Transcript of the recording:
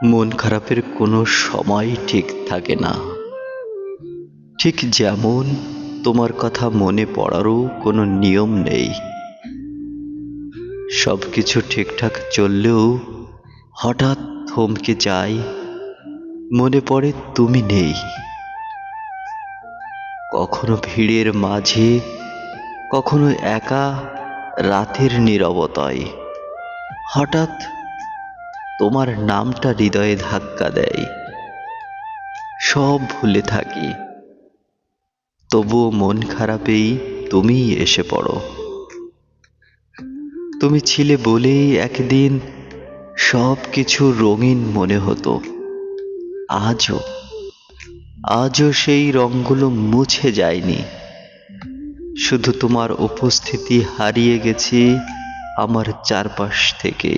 মন খারাপের কোনো সময় ঠিক থাকে না। ঠিক যেমন তোমার কথা মনে পড়ারও কোনো নিয়ম নেই। সবকিছু ঠিকঠাক চললেও হঠাৎ থমকে যায়, মনে পড়ে তুমি নেই। কখনো ভিড়ের মাঝে, কখনো একা রাতের নীরবতায় হঠাৎ তোমার নামটা হৃদয়ে ধাক্কা দেয়। সব ভুলে থাকি, তবুও মন খারাপেই তুমিই এসে পড়ো। তুমি ছিলে বলেই একদিন সব কিছু রঙিন মনে হতো। আজও আজও সেই রঙগুলো মুছে যায়নি, শুধু তোমার উপস্থিতি হারিয়ে গেছে আমার চারপাশ থেকে।